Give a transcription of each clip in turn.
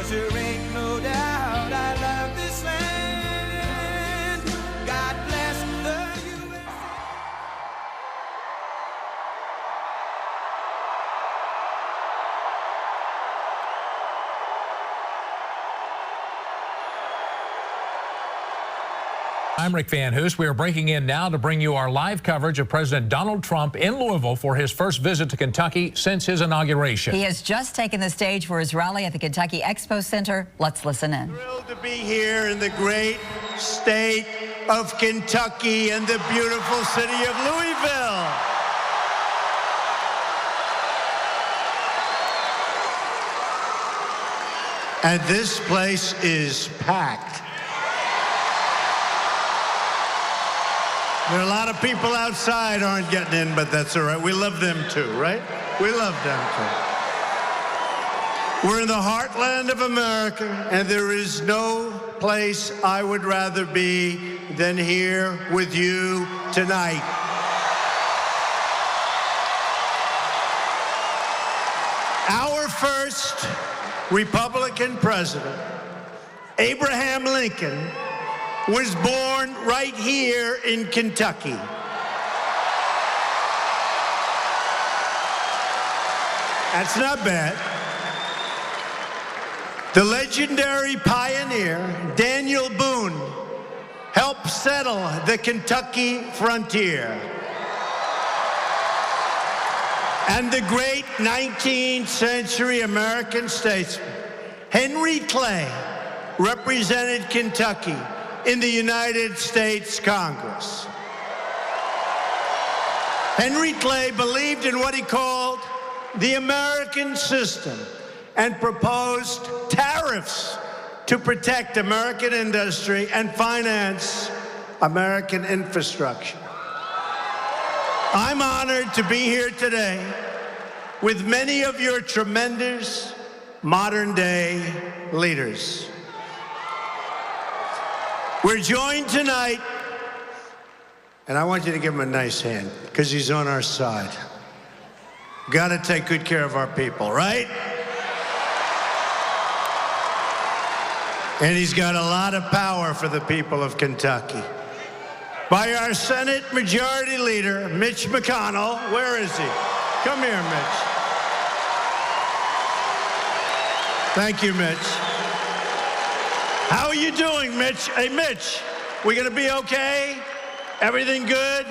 There ain't no doubt I love this land. God bless the USA. I'm Rick Van Hoos. We are breaking in now to bring you our live coverage of President Donald Trump in Louisville for his first visit to Kentucky since his inauguration. He has just taken the stage for his rally at the Kentucky Expo Center. Let's listen in. Thrilled to be here in the great state of Kentucky and the beautiful city of Louisville. And this place is packed. There are a lot of people outside aren't getting in, but that's all right. We love them too, right? We love them too. We're in the heartland of America, and there is no place I would rather be than here with you tonight. Our first Republican president, Abraham Lincoln, was born right here in Kentucky. That's not bad. The legendary pioneer, Daniel Boone, helped settle the Kentucky frontier. And the great 19th century American statesman, Henry Clay, represented Kentucky in the United States Congress. Henry Clay believed in what he called the American system and proposed tariffs to protect American industry and finance American infrastructure. I'm honored to be here today with many of your tremendous modern-day leaders. We're joined tonight, and I want you to give him a nice hand, because he's on our side. Got to take good care of our people, right? And he's got a lot of power for the people of Kentucky. By our Senate Majority Leader, Mitch McConnell. Where is he? Come here, Mitch. Thank you, Mitch. How are you doing, Mitch? Hey, Mitch, we gonna be okay? Everything good?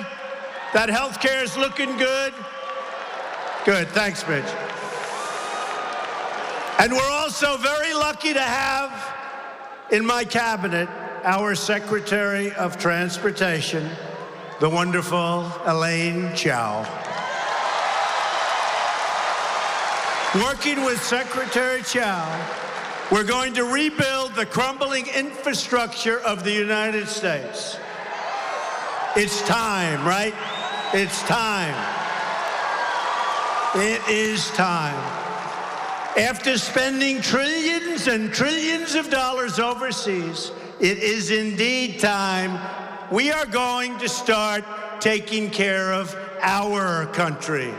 That health care is looking good? Good, thanks, Mitch. And we're also very lucky to have in my cabinet our Secretary of Transportation, the wonderful Elaine Chao. Working with Secretary Chao, we're going to rebuild the crumbling infrastructure of the United States. It's time, right? It's time. It is time. After spending trillions and trillions of dollars overseas, it is indeed time. We are going to start taking care of our country.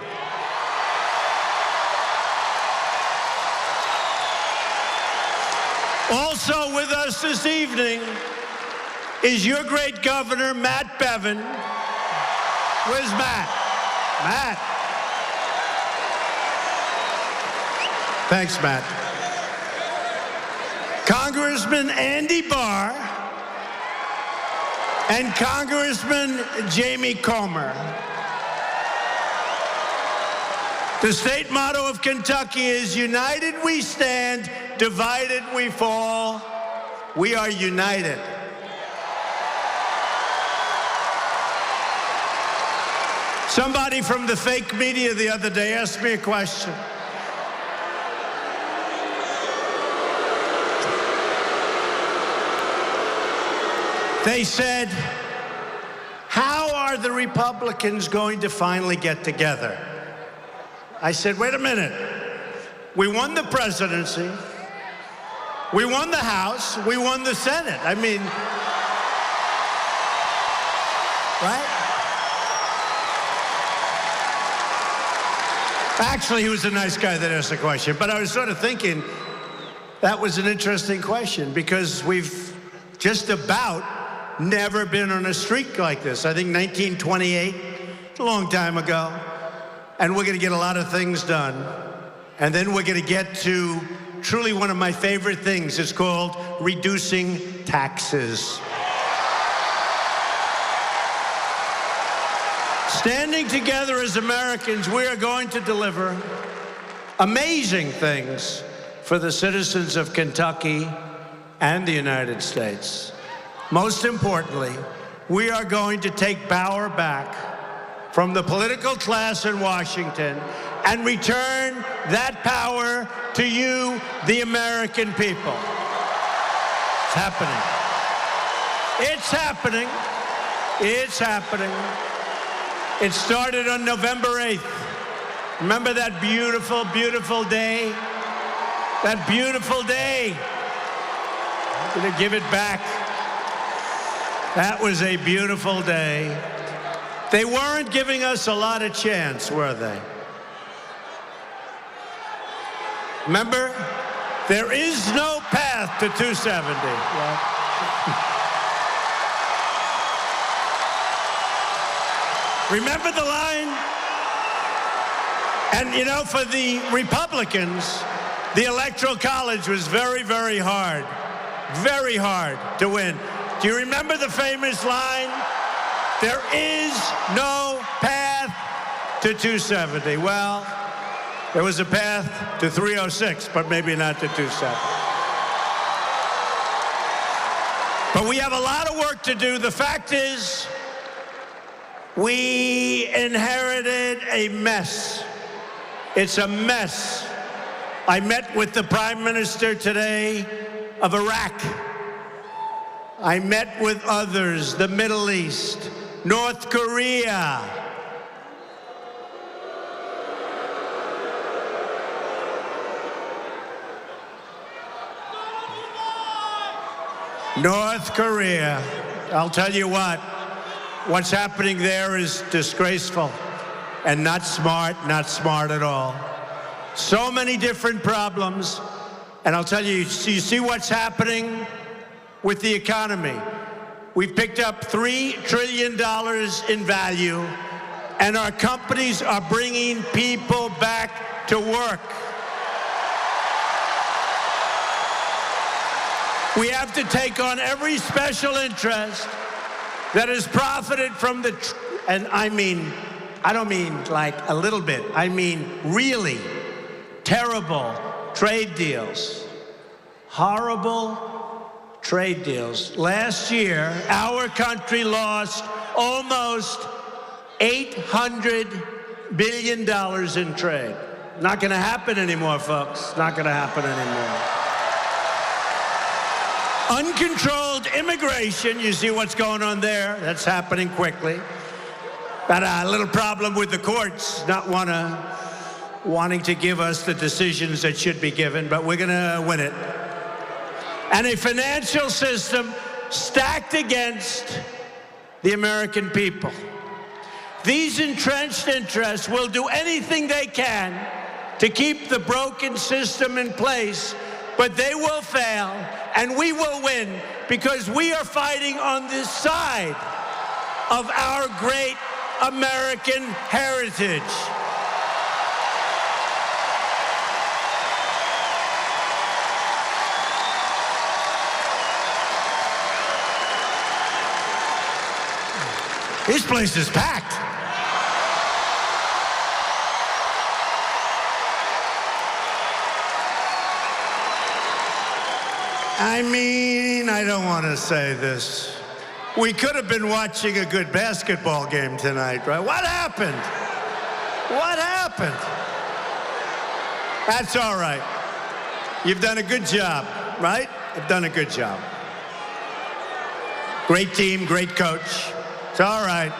Also with us this evening is your great governor, Matt Bevin. Where's Matt? Matt. Thanks, Matt. Congressman Andy Barr and Congressman Jamie Comer. The state motto of Kentucky is united we stand, divided we fall. We are united. Somebody from the fake media the other day asked me a question. They said, how are the Republicans going to finally get together? I said, wait a minute. We won the presidency. We won the House. We won the Senate. I mean, right? Actually, he was a nice guy that asked the question, but I was sort of thinking, That was an interesting question because we've just about never been on a streak like this. I think 1928, a long time ago. And we're going to get a lot of things done. And then we're going to get to truly one of my favorite things. It's called reducing taxes. Standing together as Americans, we are going to deliver amazing things for the citizens of Kentucky and the United States. Most importantly, we are going to take power back from the political class in Washington and return that power to you, the American people. It's happening. It's happening. It's happening. It started on November 8th. Remember that beautiful, beautiful day? That beautiful day. I'm going to give it back. That was a beautiful day. They weren't giving us a lot of chance, were they? Remember, there is no path to 270. Yeah. Remember the line? And you know, for the Republicans, the Electoral College was very, very hard to win. Do you remember the famous line? There is no path to 270. Well, there was a path to 306, but maybe not to 270. But we have a lot of work to do. The fact is, we inherited a mess. It's a mess. I met with the Prime Minister today of Iraq. I met with others, the Middle East, North Korea. North Korea. I'll tell you what's happening there is disgraceful and not smart at all. So many different problems. And I'll tell you, you see what's happening with the economy. We've picked up $3 trillion in value, and our companies are bringing people back to work. We have to take on every special interest that has profited from and I don't mean like a little bit, I mean really terrible trade deals, horrible trade deals. Last year, our country lost almost $800 billion in trade. Not going to happen anymore, folks. Not going to happen anymore. Uncontrolled immigration, you see what's going on there? That's happening quickly. Got a little problem with the courts not wanting to give us the decisions that should be given, but we're going to win it. And a financial system stacked against the American people. These entrenched interests will do anything they can to keep the broken system in place, but they will fail, and we will win because we are fighting on this side of our great American heritage. This place is packed. I don't want to say this. We could have been watching a good basketball game tonight, right? What happened? What happened? That's all right. You've done a good job, right? You've done a good job. Great team, great coach. It's all right.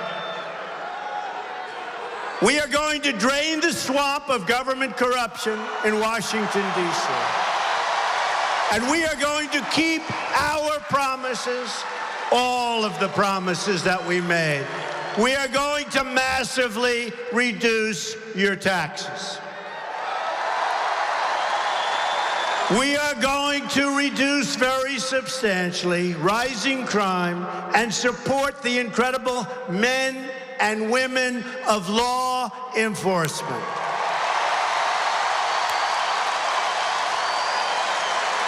We are going to drain the swamp of government corruption in Washington, D.C. And we are going to keep our promises, all of the promises that we made. We are going to massively reduce your taxes. We are going to reduce very substantially rising crime and support the incredible men and women of law enforcement.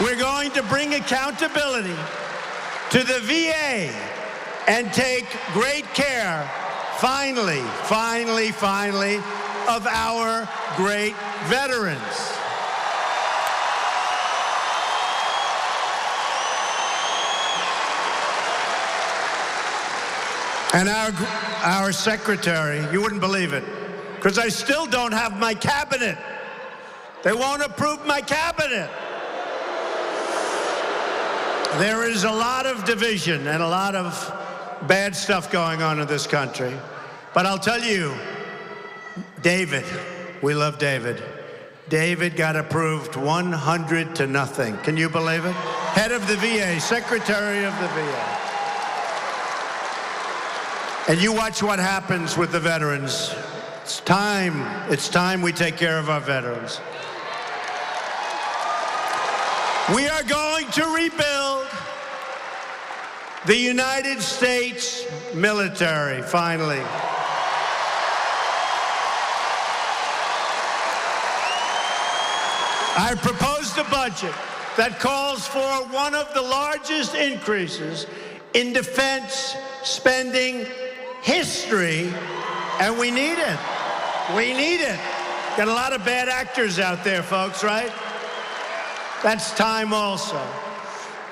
We're going to bring accountability to the VA and take great care, finally, of our great veterans. And our secretary, you wouldn't believe it, because I still don't have my cabinet. They won't approve my cabinet. There is a lot of division and a lot of bad stuff going on in this country. But I'll tell you, David, we love David. David got approved 100-0. Can you believe it? Head of the VA, Secretary of the VA. And you watch what happens with the veterans. It's time we take care of our veterans. We are going to rebuild the United States military, finally. I proposed a budget that calls for one of the largest increases in defense spending history, and we need it. We need it. Got a lot of bad actors out there, folks, right? That's time also.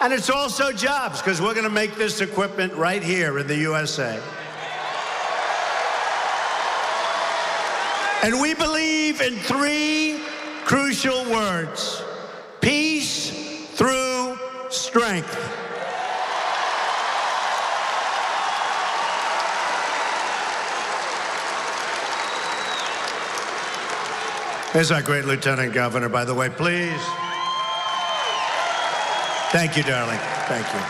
And it's also jobs, because we're going to make this equipment right here in the USA. And we believe in 3 crucial words: peace through strength. Here's our great Lieutenant Governor, by the way, please. Thank you, darling. Thank you.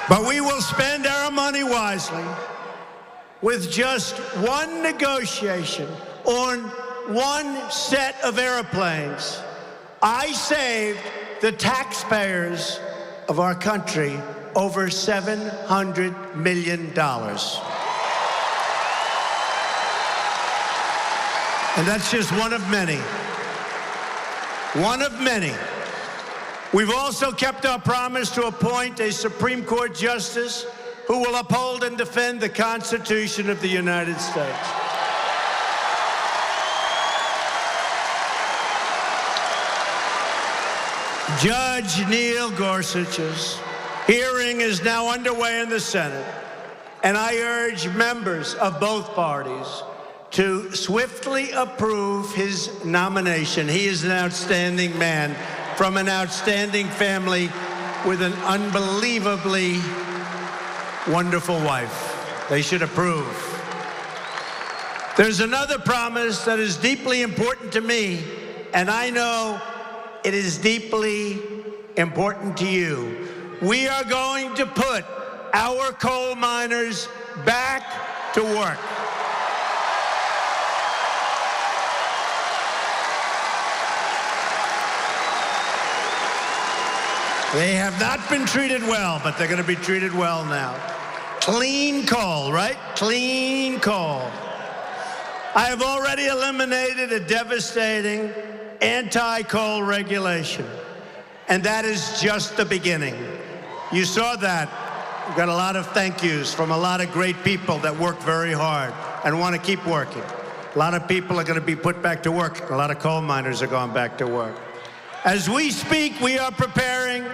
But we will spend our money wisely. With just one negotiation on one set of airplanes, I saved the taxpayers of our country over $700 million. And that's just one of many. One of many. We've also kept our promise to appoint a Supreme Court justice who will uphold and defend the Constitution of the United States. Judge Neil Gorsuch's hearing is now underway in the Senate, and I urge members of both parties to swiftly approve his nomination. He is an outstanding man from an outstanding family with an unbelievably wonderful wife. They should approve. There's another promise that is deeply important to me, and I know it is deeply important to you. We are going to put our coal miners back to work. They have not been treated well, but they're going to be treated well now. Clean coal, right? Clean coal. I have already eliminated a devastating anti-coal regulation, and that is just the beginning. You saw that. We got a lot of thank yous from a lot of great people that work very hard and want to keep working. A lot of people are going to be put back to work. A lot of coal miners are going back to work. As we speak, we are preparing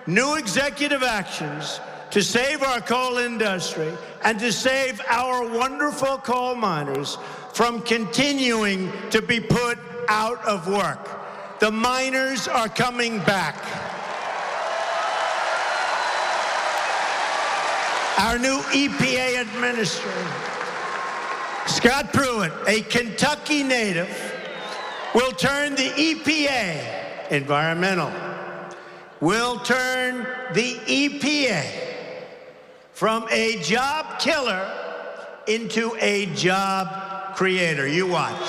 new executive actions to save our coal industry and to save our wonderful coal miners from continuing to be put out of work. The miners are coming back. Our new EPA administrator, Scott Pruitt, a Kentucky native, will turn the EPA environmental, will turn the EPA from a job killer into a job creator. You watch.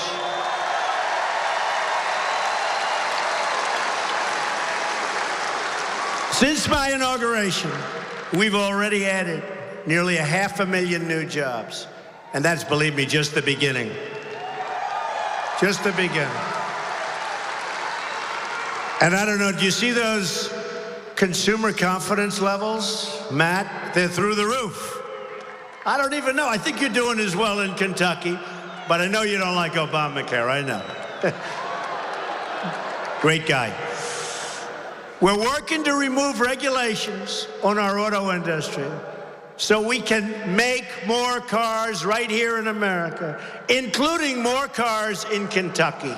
Since my inauguration, we've already added nearly 500,000 new jobs. And that's, believe me, just the beginning. Just the beginning. And I don't know, do you see those consumer confidence levels, Matt? They're through the roof. I don't even know. I think you're doing as well in Kentucky, but I know you don't like Obamacare. I know. Great guy. We're working to remove regulations on our auto industry so we can make more cars right here in America, including more cars in Kentucky.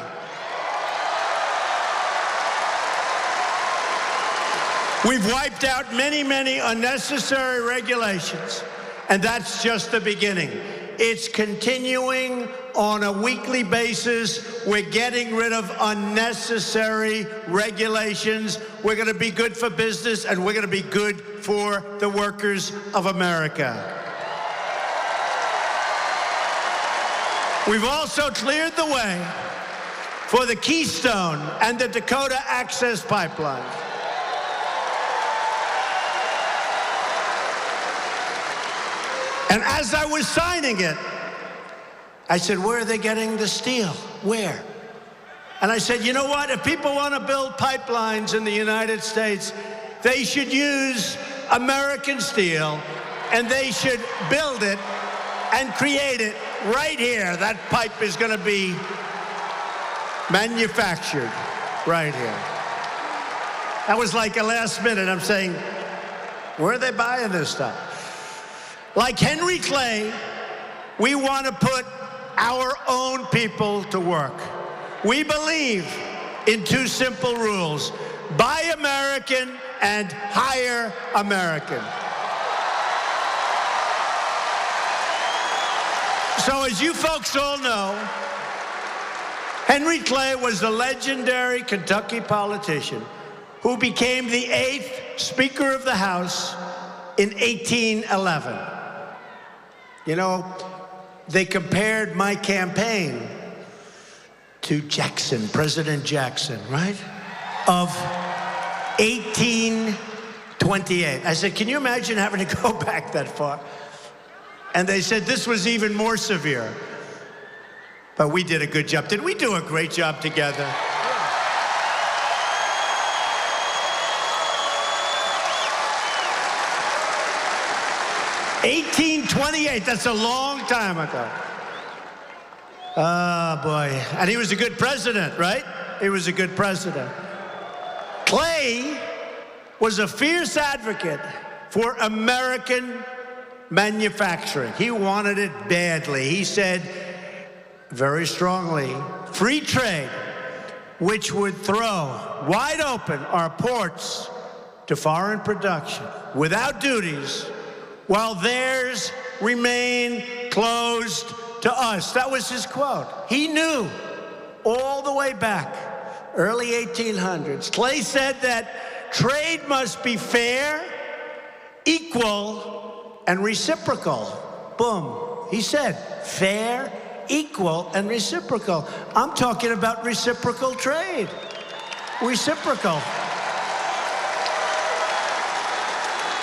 We've wiped out many, many unnecessary regulations, and that's just the beginning. It's continuing on a weekly basis. We're getting rid of unnecessary regulations. We're going to be good for business, and we're going to be good for the workers of America. We've also cleared the way for the Keystone and the Dakota Access Pipeline. And as I was signing it, I said, where are they getting the steel? Where? And I said, you know what? If people want to build pipelines in the United States, they should use American steel, and they should build it and create it right here. That pipe is going to be manufactured right here. That was like a last minute. I'm saying, where are they buying this stuff? Like Henry Clay, we want to put our own people to work. We believe in two simple rules: buy American and hire American. So as you folks all know, Henry Clay was the legendary Kentucky politician who became the 8th Speaker of the House in 1811. You know, they compared my campaign to Jackson, President Jackson, right? Of 1828. I said, can you imagine having to go back that far? And they said this was even more severe. But we did a good job. Did we do a great job together? 1828, that's a long time ago. Oh, boy. And he was a good president, right? He was a good president. Clay was a fierce advocate for American manufacturing. He wanted it badly. He said very strongly, free trade, which would throw wide open our ports to foreign production without duties, while theirs remain closed to us. That was his quote. He knew all the way back, early 1800s. Clay said that trade must be fair, equal, and reciprocal. Boom. He said fair, equal, and reciprocal. I'm talking about reciprocal trade. Reciprocal.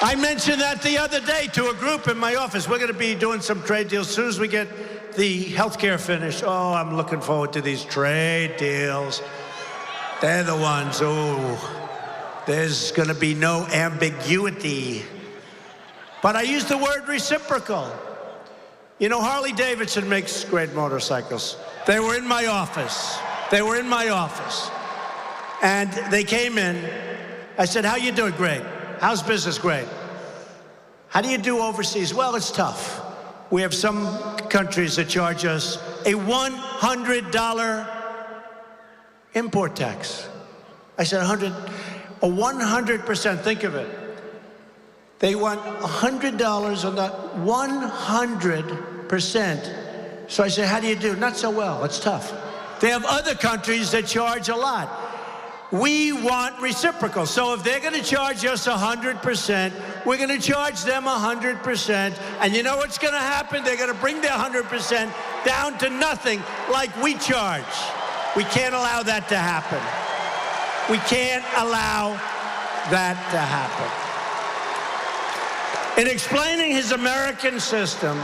I mentioned that the other day to a group in my office. We're going to be doing some trade deals as soon as we get the health care finished. Oh, I'm looking forward to these trade deals. They're the ones, there's going to be no ambiguity. But I use the word reciprocal. You know, Harley Davidson makes great motorcycles. They were in my office. They were in my office. And they came in. I said, how you doing? Great. How's business? Great. How do you do overseas? Well, it's tough. We have some countries that charge us a $100 import tax. I said 100%, think of it. They want $100 on that 100%. So I said, how do you do? Not so well, it's tough. They have other countries that charge a lot. We want reciprocal. So if they're going to charge us 100%, we're going to charge them 100%. And you know what's going to happen? They're going to bring their 100% down to nothing like we charge. We can't allow that to happen. We can't allow that to happen. In explaining his American system,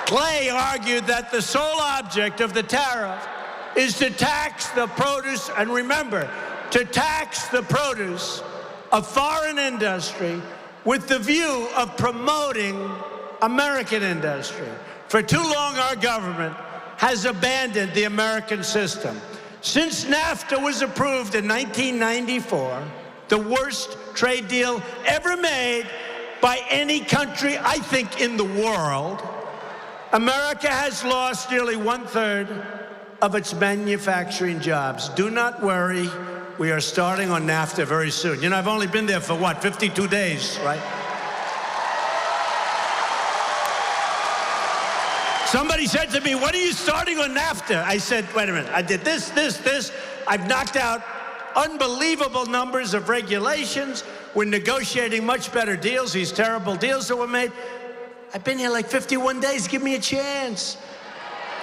Clay argued that the sole object of the tariff is to tax the produce, and remember, to tax the produce of foreign industry with the view of promoting American industry. For too long, our government has abandoned the American system. Since NAFTA was approved in 1994, the worst trade deal ever made by any country, I think, in the world, America has lost nearly 1/3 of its manufacturing jobs. Do not worry, we are starting on NAFTA very soon. You know, I've only been there for what, 52 days, right? Somebody said to me, when are you starting on NAFTA? I said, wait a minute, I did this. I've knocked out unbelievable numbers of regulations. We're negotiating much better deals, these terrible deals that were made. I've been here like 51 days, give me a chance.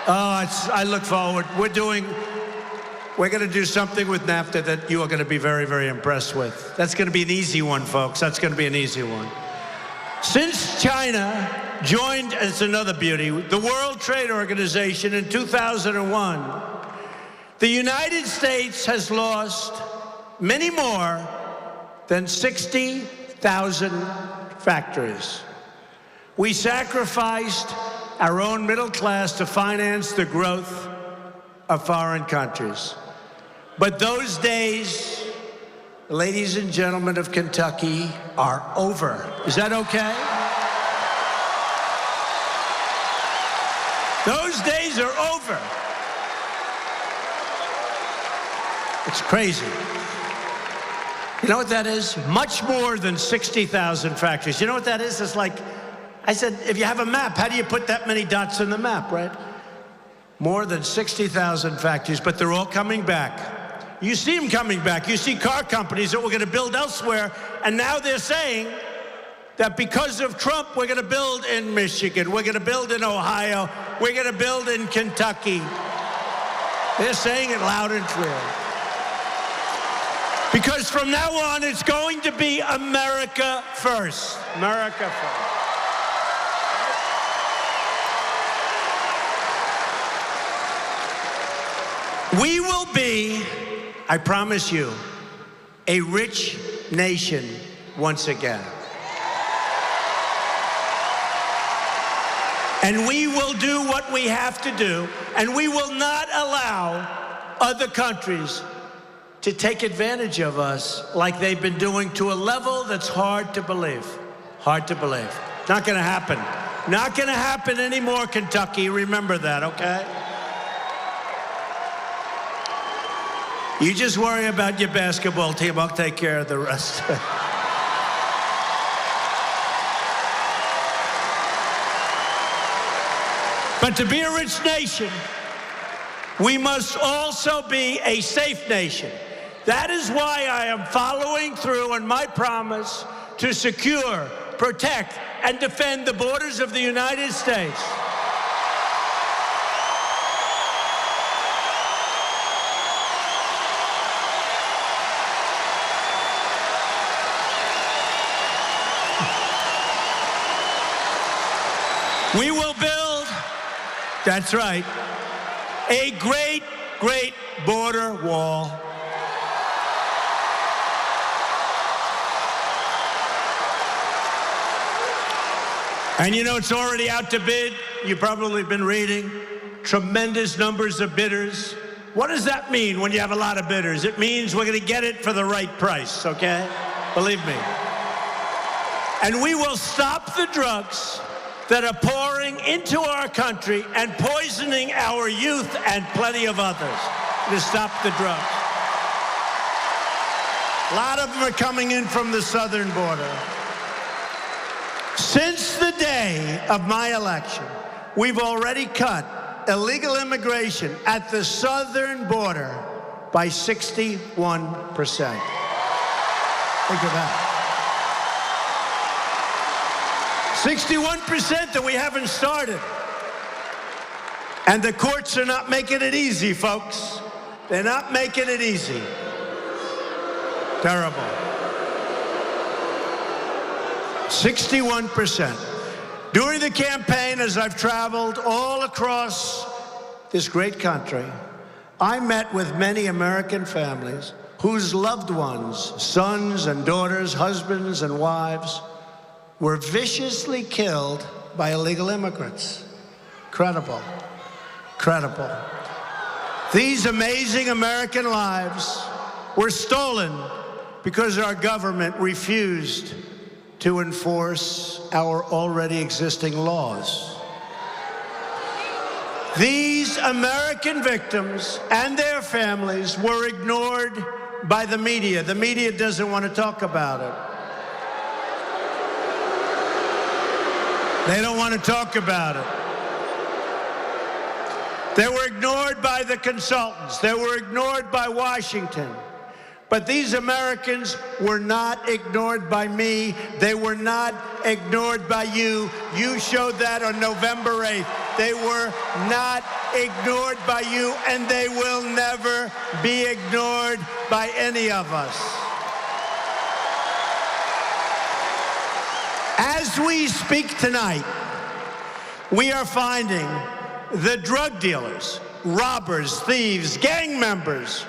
Oh, I look forward. We're going to do something with NAFTA that you are going to be very, very impressed with. That's going to be an easy one, folks. That's going to be an easy one. Since China joined, it's another beauty, the World Trade Organization in 2001, the United States has lost many more than 60,000 factories. We sacrificed our own middle class to finance the growth of foreign countries. But those days, ladies and gentlemen of Kentucky, are over. Is that okay? Those days are over. It's crazy. You know what that is? Much more than 60,000 factories. You know what that is? It's like, I said, if you have a map, how do you put that many dots in the map, right? More than 60,000 factories, but they're all coming back. You see them coming back. You see car companies that we're going to build elsewhere, and now they're saying that because of Trump, we're going to build in Michigan, we're going to build in Ohio, we're going to build in Kentucky. They're saying it loud and clear. Because from now on, it's going to be America first. America first. We will be, I promise you, a rich nation once again. And we will do what we have to do, and we will not allow other countries to take advantage of us like they've been doing to a level that's hard to believe. Hard to believe. Not going to happen. Not going to happen anymore, Kentucky. Remember that, okay? You just worry about your basketball team. I'll take care of the rest. But to be a rich nation, we must also be a safe nation. That is why I am following through on my promise to secure, protect, and defend the borders of the United States. We will build, that's right, a great, great border wall. And you know, it's already out to bid. You've probably been reading. Tremendous numbers of bidders. What does that mean when you have a lot of bidders? It means we're going to get it for the right price, okay? Believe me. And we will stop the drugs that are pouring into our country and poisoning our youth and plenty of others. To stop the drugs. A lot of them are coming in from the southern border. Since the day of my election, we've already cut illegal immigration at the southern border by 61%. Think of that. 61% that we haven't started. And the courts are not making it easy, folks. They're not making it easy. Terrible. 61%. During the campaign, as I've traveled all across this great country, I met with many American families whose loved ones, sons and daughters, husbands and wives, were viciously killed by illegal immigrants. Incredible. Incredible. These amazing American lives were stolen because our government refused to enforce our already existing laws. These American victims and their families were ignored by the media. The media doesn't want to talk about it. They don't want to talk about it. They were ignored by the consultants. They were ignored by Washington. But these Americans were not ignored by me. They were not ignored by you. You showed that on November 8th. They were not ignored by you, and they will never be ignored by any of us. As we speak tonight, we are finding the drug dealers, robbers, thieves, gang members,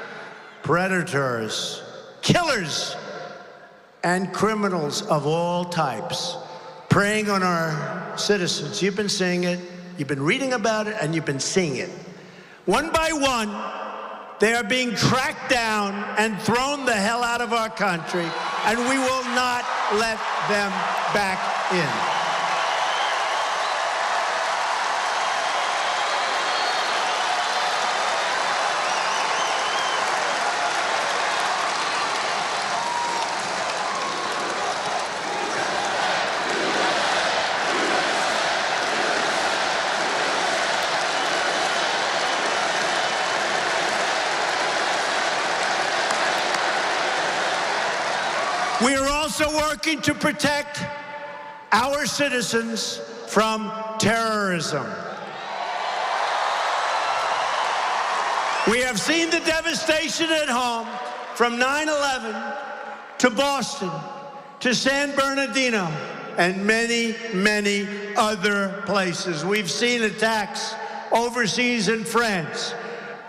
predators, killers, and criminals of all types preying on our citizens. You've been seeing it, you've been reading about it, and you've been seeing it. One by one, they are being tracked down and thrown the hell out of our country, and we will not let them back in. We are also working to protect our citizens from terrorism. We have seen the devastation at home from 9/11 to Boston to San Bernardino and many, many other places. We've seen attacks overseas in France,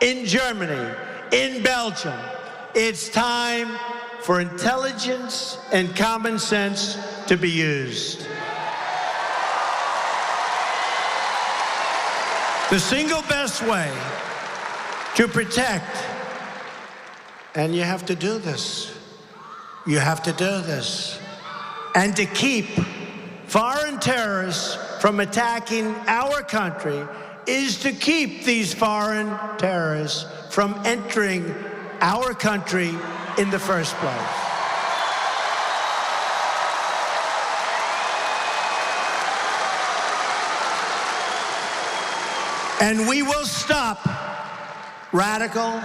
in Germany, in Belgium. It's time for intelligence and common sense to be used. The single best way to protect, and you have to do this, you have to do this, and to keep foreign terrorists from attacking our country is to keep these foreign terrorists from entering our country in the first place. And we will stop radical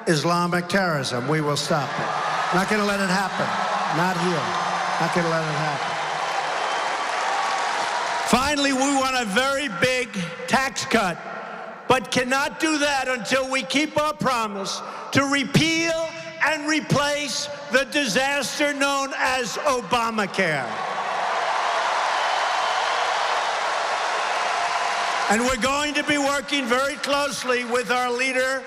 Islamic terrorism. We will stop it. Not going to let it happen. Not here. Not going to let it happen. Finally, we want a very big tax cut, but cannot do that until we keep our promise to repeal and replace the disaster known as Obamacare. And we're going to be working very closely with our leader,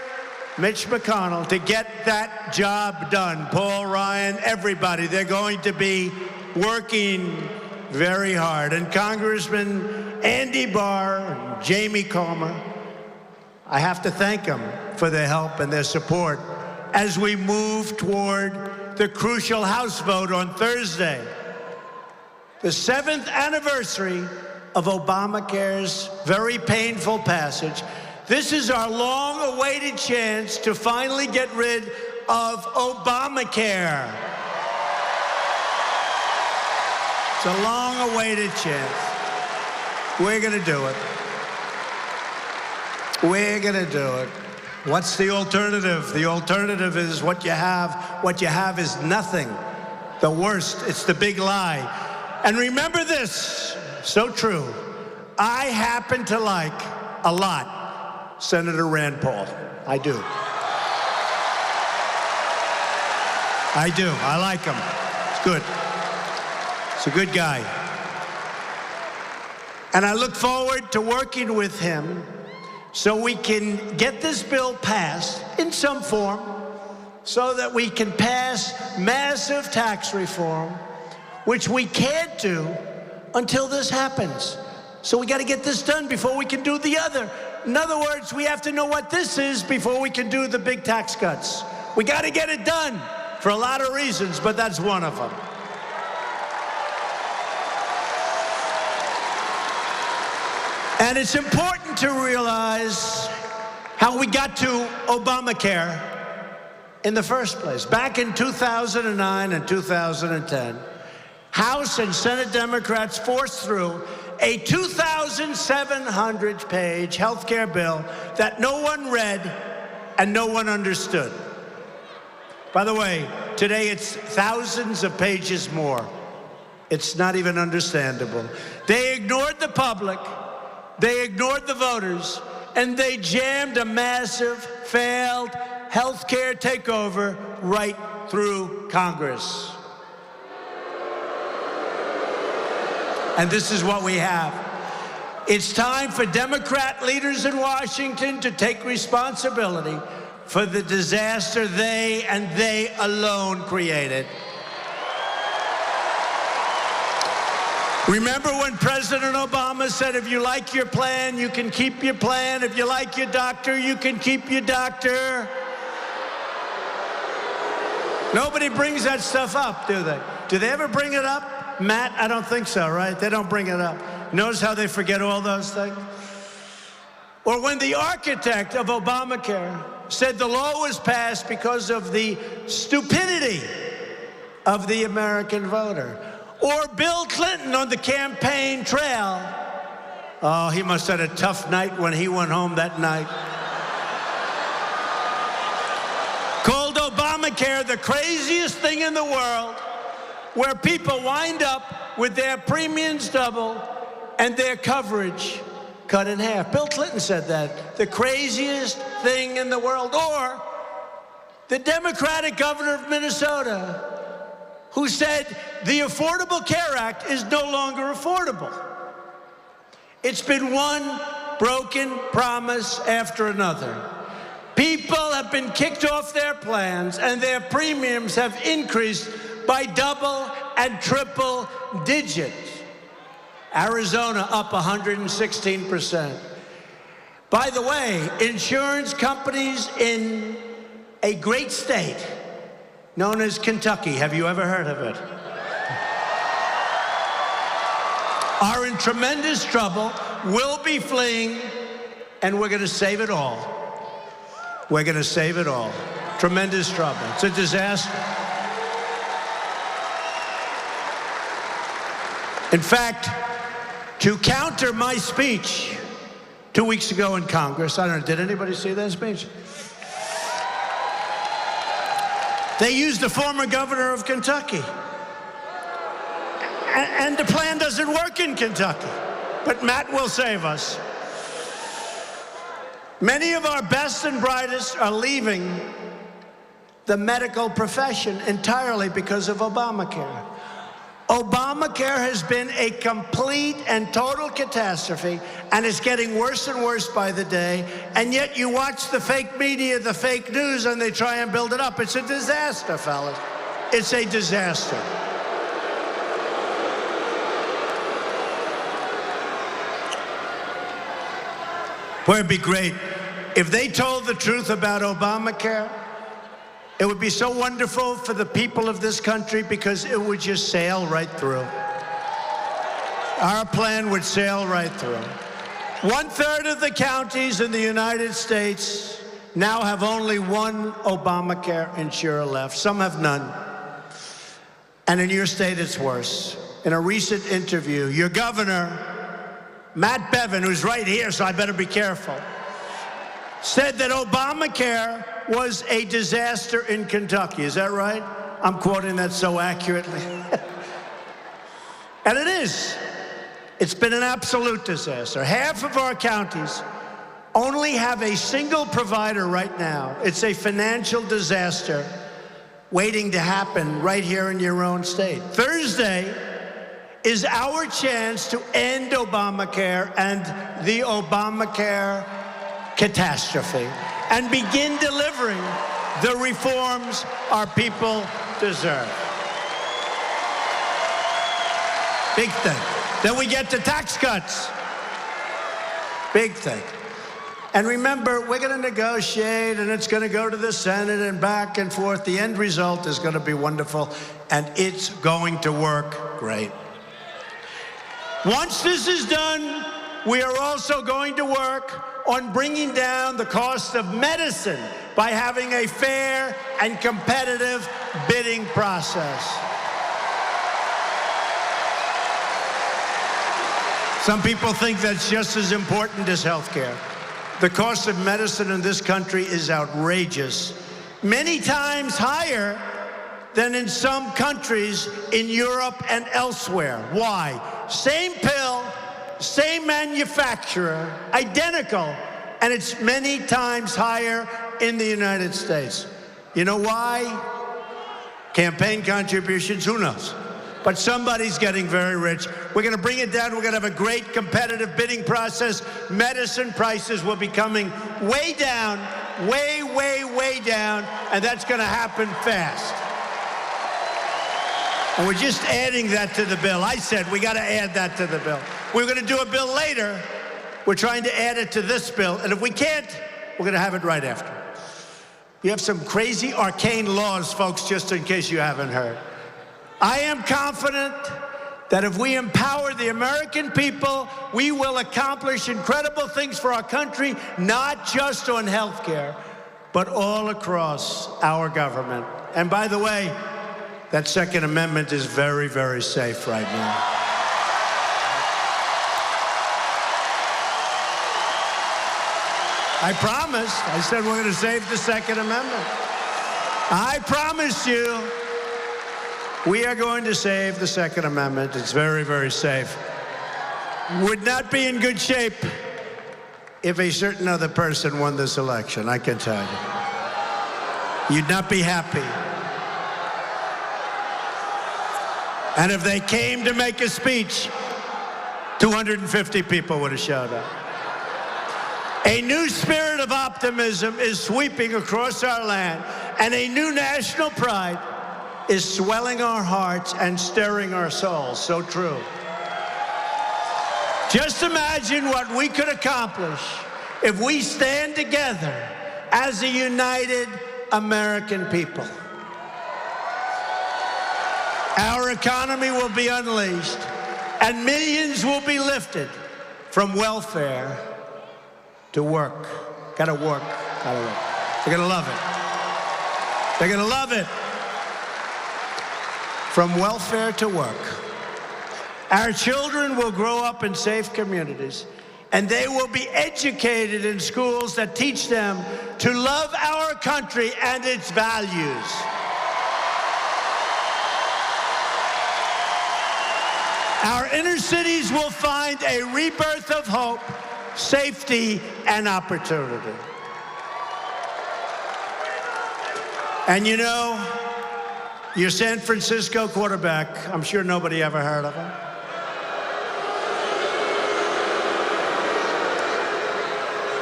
Mitch McConnell, to get that job done. Paul Ryan, everybody, they're going to be working very hard. And Congressman Andy Barr and Jamie Comer, I have to thank them for their help and their support as we move toward the crucial House vote on Thursday, the 7th anniversary of Obamacare's very painful passage. This is our long-awaited chance to finally get rid of Obamacare. It's a long-awaited chance. We're going to do it. We're going to do it. What's the alternative? The alternative is what you have. What you have is nothing. The worst, it's the big lie. And remember this, so true. I happen to like a lot Senator Rand Paul. I do. I do. I like him. It's good. He's a good guy. And I look forward to working with him so we can get this bill passed in some form so that we can pass massive tax reform, which we can't do until this happens. So we got to get this done before we can do the other. In other words, we have to know what this is before we can do the big tax cuts. We got to get it done for a lot of reasons, but that's one of them. And it's important to realize how we got to Obamacare in the first place. Back in 2009 and 2010, House and Senate Democrats forced through a 2,700-page health care bill that no one read and no one understood. By the way, today it's thousands of pages more. It's not even understandable. They ignored the public, they ignored the voters, and they jammed a massive, failed health care takeover right through Congress. And this is what we have. It's time for Democrat leaders in Washington to take responsibility for the disaster they and they alone created. Remember when President Obama said, if you like your plan, you can keep your plan. If you like your doctor, you can keep your doctor. Nobody brings that stuff up, do they? Do they ever bring it up? Matt, I don't think so, right? They don't bring it up. Notice how they forget all those things? Or when the architect of Obamacare said the law was passed because of the stupidity of the American voter. Or Bill Clinton on the campaign trail. Oh, he must have had a tough night when he went home that night. Called Obamacare the craziest thing in the world, where people wind up with their premiums double and their coverage cut in half. Bill Clinton said that, the craziest thing in the world. Or the Democratic governor of Minnesota, who said the Affordable Care Act is no longer affordable. It's been one broken promise after another. People have been kicked off their plans and their premiums have increased by double and triple digits. Arizona up 116%. By the way, insurance companies in a great state known as Kentucky, have you ever heard of it? Are in tremendous trouble, will be fleeing, and we're going to save it all. We're going to save it all. Tremendous trouble. It's a disaster. In fact, to counter my speech 2 weeks ago in Congress, I don't know, did anybody see that speech? They used the former governor of Kentucky. And the plan doesn't work in Kentucky. But Matt will save us. Many of our best and brightest are leaving the medical profession entirely because of Obamacare. Obamacare has been a complete and total catastrophe, and it's getting worse and worse by the day. And yet you watch the fake media, the fake news, and they try and build it up. It's a disaster, fellas. It's a disaster. Boy, it'd be great if they told the truth about Obamacare. It would be so wonderful for the people of this country because it would just sail right through. Our plan would sail right through. 1/3 of the counties in the United States now have only one Obamacare insurer left. Some have none. And in your state, it's worse. In a recent interview, your governor, Matt Bevin, who's right here, so I better be careful, said that Obamacare was a disaster in Kentucky. Is that right? I'm quoting that so accurately. And it is. It's been an absolute disaster. Half of our counties only have a single provider right now. It's a financial disaster waiting to happen right here in your own state. Thursday, is our chance to end Obamacare and the Obamacare catastrophe and begin delivering the reforms our people deserve. Big thing. Then we get to tax cuts. Big thing. And remember, we're going to negotiate, and it's going to go to the Senate and back and forth. The end result is going to be wonderful, and it's going to work great. Once this is done, we are also going to work on bringing down the cost of medicine by having a fair and competitive bidding process. Some people think that's just as important as health care. The cost of medicine in this country is outrageous, many times higher than in some countries in Europe and elsewhere. Why? Same pill, same manufacturer, identical, and it's many times higher in the United States. You know why? Campaign contributions, who knows? But somebody's getting very rich. We're going to bring it down. We're going to have a great competitive bidding process. Medicine prices will be coming way down, way, way, way down, and that's going to happen fast. And we're just adding that to the bill. I said we got to add that to the bill. We're going to do a bill later. We're trying to add it to this bill, and if we can't, we're going to have it right after. You have some crazy arcane laws, folks, just in case you haven't heard. I am confident that if we empower the American people, we will accomplish incredible things for our country, not just on health care, but all across our government. And by the way, that Second Amendment is very, very safe right now. I promised. I said we're going to save the Second Amendment. I promise you. We are going to save the Second Amendment. It's very, very safe. Would not be in good shape if a certain other person won this election, I can tell you. You'd not be happy. And if they came to make a speech, 250 people would have showed up. A new spirit of optimism is sweeping across our land, and a new national pride is swelling our hearts and stirring our souls. So true. Just imagine what we could accomplish if we stand together as a united American people. Our economy will be unleashed, and millions will be lifted from welfare to work. Gotta work, gotta work. They're gonna love it. They're gonna love it. From welfare to work. Our children will grow up in safe communities, and they will be educated in schools that teach them to love our country and its values. Our inner cities will find a rebirth of hope, safety, and opportunity. And you know, your San Francisco quarterback, I'm sure nobody ever heard of him.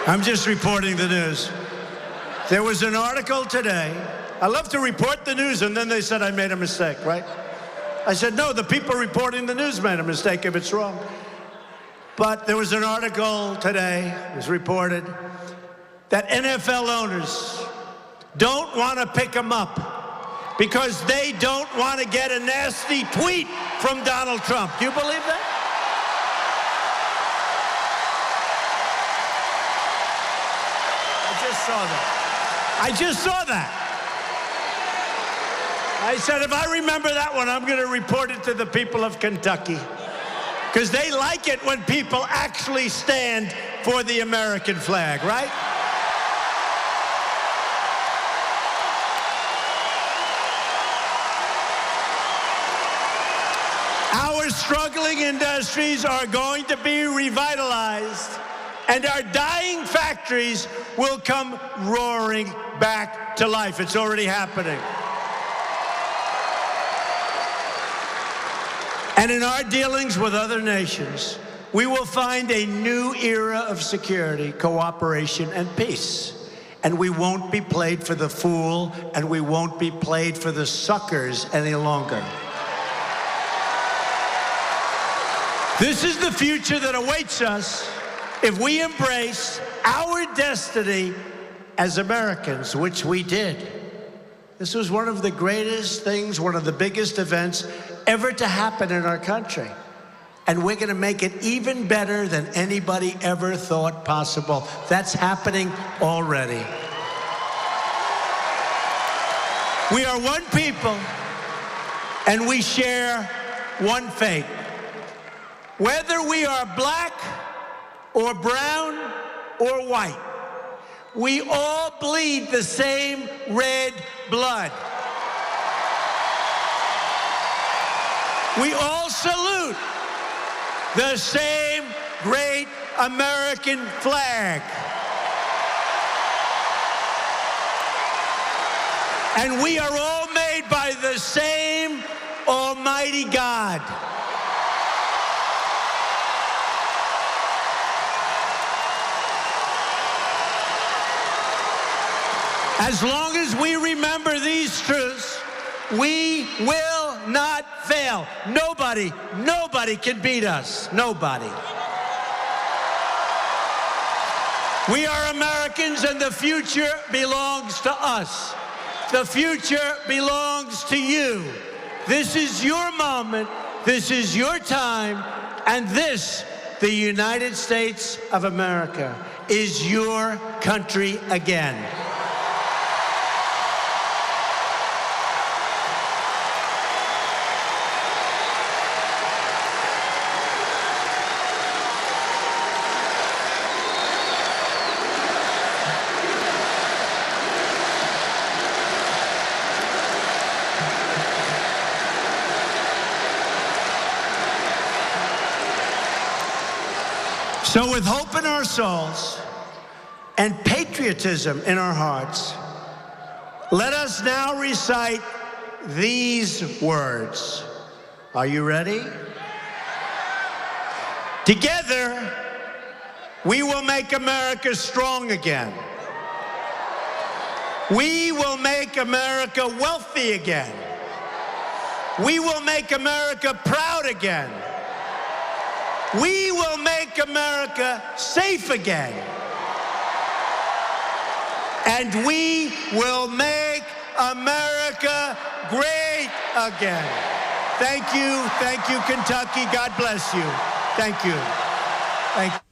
I'm just reporting the news. There was an article today. I love to report the news, and then they said I made a mistake, right? I said, no, the people reporting the news made a mistake if it's wrong. But there was an article today, it was reported, that NFL owners don't want to pick them up because they don't want to get a nasty tweet from Donald Trump. Do you believe that? I just saw that. I just saw that. I said, if I remember that one, I'm going to report it to the people of Kentucky. Because they like it when people actually stand for the American flag, right? Our struggling industries are going to be revitalized, and our dying factories will come roaring back to life. It's already happening. And in our dealings with other nations, we will find a new era of security, cooperation, and peace. And we won't be played for the fool, and we won't be played for the suckers any longer. This is the future that awaits us if we embrace our destiny as Americans, which we did. This was one of the greatest things, one of the biggest events ever to happen in our country. And we're going to make it even better than anybody ever thought possible. That's happening already. We are one people, and we share one fate. Whether we are black or brown or white, we all bleed the same red blood. We all salute the same great American flag. And we are all made by the same Almighty God. As long as we remember these truths, we will not fail. Nobody can beat us. Nobody. We are Americans, and the future belongs to us. The future belongs to you. This is your moment. This is your time. And this, the United States of America, is your country again. So with hope in our souls and patriotism in our hearts, let us now recite these words. Are you ready? Together, we will make America strong again. We will make America wealthy again. We will make America proud again. We will make America safe again. And we will make America great again. Thank you, Kentucky. God bless you. Thank you. Thank you.